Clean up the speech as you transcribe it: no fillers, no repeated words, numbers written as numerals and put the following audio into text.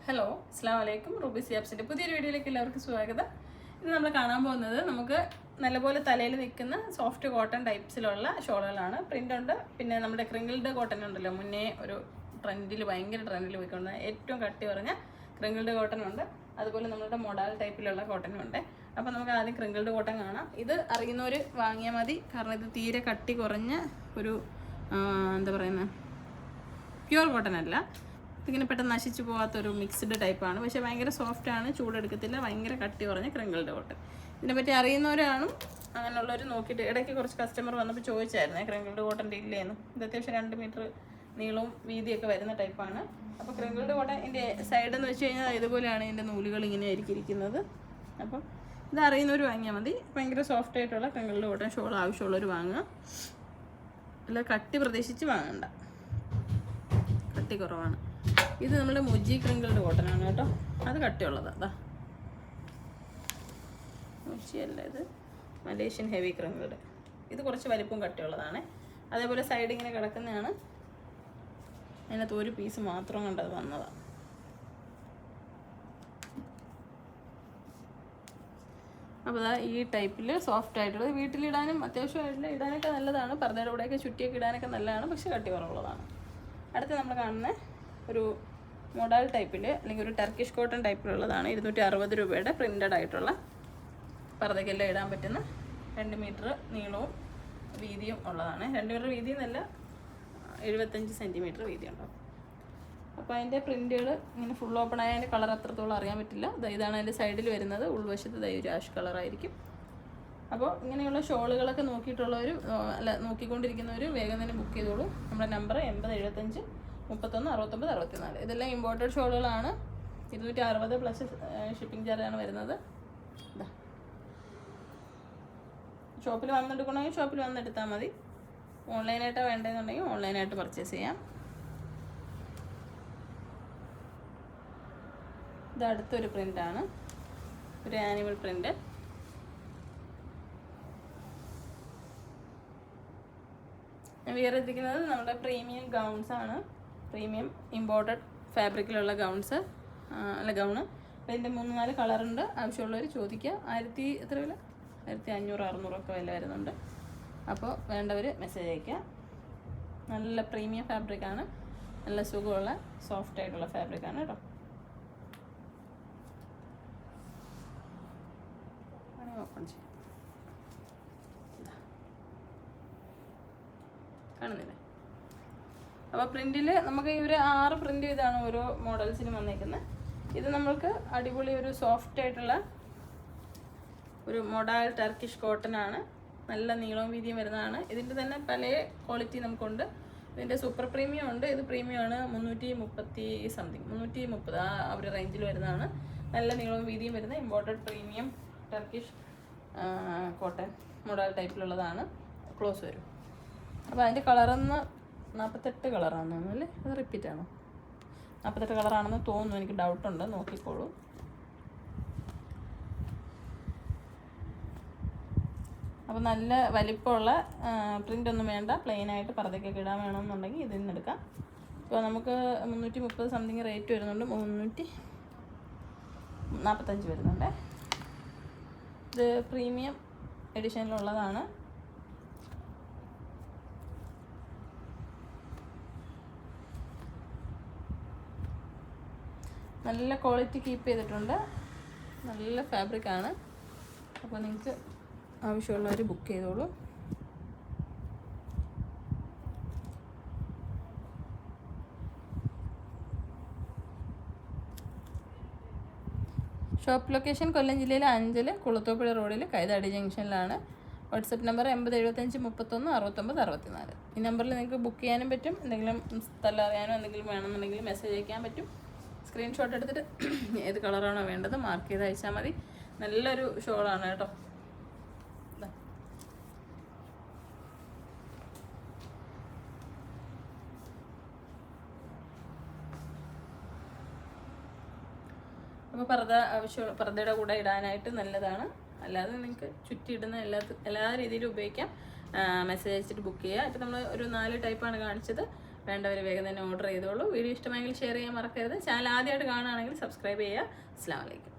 Hello അസ്സാം വലൈക്കും Ruby സിയാബ്സിൻ്റെ പുതിയൊരു വീഡിയോയിലേക്ക് എല്ലാവർക്കും സ്വാഗതം. ഇത് നമ്മൾ കാണാൻ പോകുന്നത് നമുക്ക് നല്ലപോലെ തലയിൽ നിൽക്കുന്ന സോഫ്റ്റ് കോട്ടൺ ടൈപ്സിലുള്ള ഷോളുകളാണ്. പ്രിൻ്റ് ഉണ്ട്, പിന്നെ നമ്മുടെ ക്രിങ്കിൾഡ് കോട്ടൺ ഉണ്ടല്ലോ, മുന്നേ ഒരു ഭയങ്കര ട്രെൻഡിൽ പോയിക്കൊണ്ട് ഏറ്റവും കട്ടി പറഞ്ഞ ക്രിങ്കിൾഡ് കോട്ടൺ ഉണ്ട്, അതുപോലെ നമ്മുടെ മോഡൽ ടൈപ്പിലുള്ള കോട്ടനും ഉണ്ട്. അപ്പോൾ നമുക്ക് ആദ്യം ക്രിങ്കിൾഡ് കോട്ടൺ കാണാം. ഇത് അറിയുന്നവർ വാങ്ങിയാൽ മതി, കാരണം ഇത് തീരെ കട്ടി കുറഞ്ഞ ഒരു എന്താ പറയുന്നത്, പ്യുവർ കോട്ടൺ അല്ല. ഇതിങ്ങനെ പെട്ടെന്ന് നശിച്ചു പോകാത്തൊരു മിക്സ്ഡ് ടൈപ്പാണ്, പക്ഷേ ഭയങ്കര സോഫ്റ്റാണ്, ചൂടെടുക്കത്തില്ല, ഭയങ്കര കട്ടി കുറഞ്ഞ ക്രിങ്കിൾഡ് കോട്ടൺ. ഇതിനെപ്പറ്റി അറിയുന്നവരാണ് അങ്ങനെയുള്ളവർ നോക്കിയിട്ട്. ഇടയ്ക്ക് കുറച്ച് കസ്റ്റമർ വന്നപ്പോൾ ചോദിച്ചായിരുന്നേ ക്രിങ്കിൾഡ് കോട്ടൻ്റെ ഇല്ലേന്ന്. ഇത് അത്യാവശ്യം 2 മീറ്റർ നീളവും വീതിയൊക്കെ വരുന്ന ടൈപ്പാണ്. അപ്പോൾ ക്രിങ്കിൾഡ് കോട്ടൺ ഇതിൻ്റെ സൈഡെന്ന് വെച്ച് കഴിഞ്ഞാൽ ഇതുപോലെയാണ് ഇതിൻ്റെ നൂലുകൾ ഇങ്ങനെ ആയിരിക്കും ഇരിക്കുന്നത്. അപ്പം ഇത് അറിയുന്നവർ വാങ്ങിയാൽ മതി. ഭയങ്കര സോഫ്റ്റ് ആയിട്ടുള്ള ക്രിങ്കിൾഡ് കോട്ടൺ ഷോൾ ആവശ്യമുള്ളവർ വാങ്ങുക, അല്ല കട്ടി പ്രതീക്ഷിച്ച് വാങ്ങണ്ട, കട്ടി കുറവാണ്. ഇത് നമ്മുടെ മുജി ക്രിങ്കിൾഡ് കോട്ടൺ ആണ് കേട്ടോ, അത് കട്ടിയുള്ളതാണ്. അതാ മുജിയല്ല, ഇത് മലേഷ്യൻ ഹെവി ക്രിങ്കിൾഡ്. ഇത് കുറച്ച് വലിപ്പം കട്ടിയുള്ളതാണ്. അതേപോലെ സൈഡ് ഇങ്ങനെ കിടക്കുന്നതാണ്, അതിനകത്ത് ഒരു പീസ് മാത്രം കണ്ടത് വന്നതാണ്. അപ്പോൾ അതാ ഈ ടൈപ്പിൽ സോഫ്റ്റ് ആയിട്ടുള്ളത് വീട്ടിലിടാനും അത്യാവശ്യം ഇടാനൊക്കെ നല്ലതാണ്. പർദ്ദയുടെ കൂടെയൊക്കെ ചുറ്റിയൊക്കെ ഇടാനൊക്കെ നല്ലതാണ്, പക്ഷേ കട്ടി കുറവുള്ളതാണ്. അടുത്ത് നമ്മൾ കാണുന്ന ഒരു മോഡൽ ടൈപ്പിൽ അല്ലെങ്കിൽ ഒരു ടർക്കിഷ് കോട്ടൺ ടൈപ്പിലുള്ളതാണ്. 260 രൂപയുടെ പ്രിൻ്റഡ് ആയിട്ടുള്ള പർദ്ദയ്ക്കെല്ലാം ഇടാൻ പറ്റുന്ന 2 മീറ്റർ നീളവും വീതിയും ഉള്ളതാണ്. 2 മീറ്റർ വീതി എന്നല്ല, 75 സെൻറ്റിമീറ്റർ വീതി ഉണ്ടാവും. അപ്പോൾ അതിൻ്റെ പ്രിൻറ്റുകൾ ഇങ്ങനെ ഫുൾ ഓപ്പൺ ആയ അതിൻ്റെ കളർ അത്രത്തോളം അറിയാൻ പറ്റില്ല. ഇതാണ് അതിൻ്റെ സൈഡിൽ വരുന്നത്, ഉൾവശത്ത് ഒരു ആഷ് കളറായിരിക്കും. അപ്പോൾ ഇങ്ങനെയുള്ള ഷോളുകളൊക്കെ നോക്കിയിട്ടുള്ളവർ നോക്കിക്കൊണ്ടിരിക്കുന്നവർ വേഗം തന്നെ ബുക്ക് ചെയ്തോളൂ. നമ്മുടെ നമ്പർ 8075 31 69 64. ഇതെല്ലാം ഇമ്പോർട്ടഡ് ഷോളുകളാണ്. 260 പ്ലസ് ഷിപ്പിംഗ് ചാർജാണ് വരുന്നത്. ഷോപ്പിൽ വന്നെടുക്കണമെങ്കിൽ ഷോപ്പിൽ വന്നെടുത്താൽ മതി. ഓൺലൈനായിട്ടാണ് വേണ്ടതെന്നുണ്ടെങ്കിൽ ഓൺലൈനായിട്ട് പർച്ചേസ് ചെയ്യാം. ഇത് അടുത്തൊരു പ്രിൻ്റാണ്, ഒരു ആനിമൽ പ്രിൻ്റ്. ഞാൻ വേറെ എത്തിക്കുന്നത് നമ്മുടെ പ്രീമിയം ഗൗൺസ് ആണ്, പ്രീമിയം ഇമ്പോർട്ടഡ് ഫാബ്രിക്കിലുള്ള ഗൗൺസ് അല്ല ഗൗണ്. അപ്പോൾ ഇതിൻ്റെ 3-4 കളറുണ്ട്. ആവശ്യമുള്ളവർ ചോദിക്കുക. 1500 വില, 1500 600 ഒക്കെ വില വരുന്നുണ്ട്. അപ്പോൾ വേണ്ടവർ മെസ്സേജ് അയയ്ക്കുക. നല്ല പ്രീമിയം ഫാബ്രിക്കാണ്, നല്ല സുഖമുള്ള സോഫ്റ്റ് ആയിട്ടുള്ള ഫാബ്രിക്കാണ് കേട്ടോ. ഓപ്പൺ ചെയ്യാം, കാണുന്നില്ലേ? അപ്പോൾ പ്രിൻറ്റിൽ നമുക്ക് ഈ ഒരു 6 പ്രിൻ്റ് ഇതാണ് ഓരോ മോഡൽസിനും വന്നേക്കുന്നത്. ഇത് നമ്മൾക്ക് അടിപൊളി ഒരു സോഫ്റ്റ് ആയിട്ടുള്ള ഒരു മോഡൽ ടർക്കിഷ് കോട്ടൺ ആണ്. നല്ല നീളവും വീതിയും വരുന്നതാണ്. ഇതിൻ്റെ തന്നെ പല ക്വാളിറ്റി നമുക്കുണ്ട്. ഇതിൻ്റെ സൂപ്പർ പ്രീമിയം ഉണ്ട്. ഇത് പ്രീമിയം ആണ്, 330 സംതിങ്, 330 ആ ഒരു റേഞ്ചിൽ വരുന്നതാണ്. നല്ല നീളവും വീതിയും വരുന്ന imported premium Turkish cotton model ടൈപ്പിലുള്ളതാണ്. ക്ലോസ് വരും. അപ്പോൾ അതിൻ്റെ കളറെന്ന് 48 കളറാണെന്ന് തോന്നുന്നു അല്ലേ? അത് റിപ്പീറ്റ് ആണോ? 48 കളറാണെന്ന് തോന്നുന്നു, എനിക്ക് ഡൗട്ടുണ്ട്, നോക്കിക്കോളൂ. അപ്പോൾ നല്ല വലിപ്പമുള്ള പ്രിൻ്റ് ഒന്നും വേണ്ട, പ്ലെയിനായിട്ട് പർദ്ദയ്ക്കൊക്കെ ഇടാൻ വേണമെന്നുണ്ടെങ്കിൽ ഇതിൽ നിന്ന് എടുക്കാം. ഇപ്പോൾ നമുക്ക് 330 സംതിങ് റേറ്റ് വരുന്നുണ്ട്, 345 വരുന്നുണ്ട്. ഇത് പ്രീമിയം എഡിഷനിലുള്ളതാണ്. നല്ല ക്വാളിറ്റി കീപ്പ് ചെയ്തിട്ടുണ്ട്, നല്ല ഫാബ്രിക്കാണ്. അപ്പോൾ നിങ്ങൾക്ക് ആവശ്യമുള്ളവർ ബുക്ക് ചെയ്തോളൂ. ഷോപ്പ് ലൊക്കേഷൻ കൊല്ലം ജില്ലയിലെ അഞ്ചൽ കുളത്തൂപ്പുഴ റോഡിൽ കൈതാടി ജംഗ്ഷനിലാണ്. WhatsApp number 8075 31 69 64. ഈ നമ്പറിൽ നിങ്ങൾക്ക് ബുക്ക് ചെയ്യാനും പറ്റും. എന്തെങ്കിലും സ്ഥലം അറിയാനോ എന്തെങ്കിലും വേണമെന്നുണ്ടെങ്കിൽ മെസ്സേജ് അയക്കാൻ പറ്റും. സ്ക്രീൻഷോട്ട് എടുത്തിട്ട് ഏത് കളറാണോ വേണ്ടത് മാർക്ക് ചെയ്ത് അയച്ചാൽ മതി. നല്ലൊരു ഷോളാണ് കേട്ടോ. അപ്പോൾ പർദ്ദയുടെ കൂടെ ഇടാനായിട്ട് നല്ലതാണ്. അല്ലാതെ നിങ്ങൾക്ക് ചുറ്റിയിടുന്ന എല്ലാ രീതിയിലും ഉപയോഗിക്കാം. മെസ്സേജ് അയച്ചിട്ട് ബുക്ക് ചെയ്യുക. ഇപ്പോൾ നമ്മൾ ഒരു 4 ടൈപ്പാണ് കാണിച്ചത്. വേണ്ടവർ വേഗം തന്നെ ഓർഡർ ചെയ്തോളൂ. വീഡിയോ ഇഷ്ടമായെങ്കിൽ ഷെയർ ചെയ്യാൻ മറക്കരുത്. ചാനൽ ആദ്യമായിട്ട് കാണുകയാണെങ്കിൽ സബ്സ്ക്രൈബ് ചെയ്യുക. അസ്സലാമു അലൈക്കും.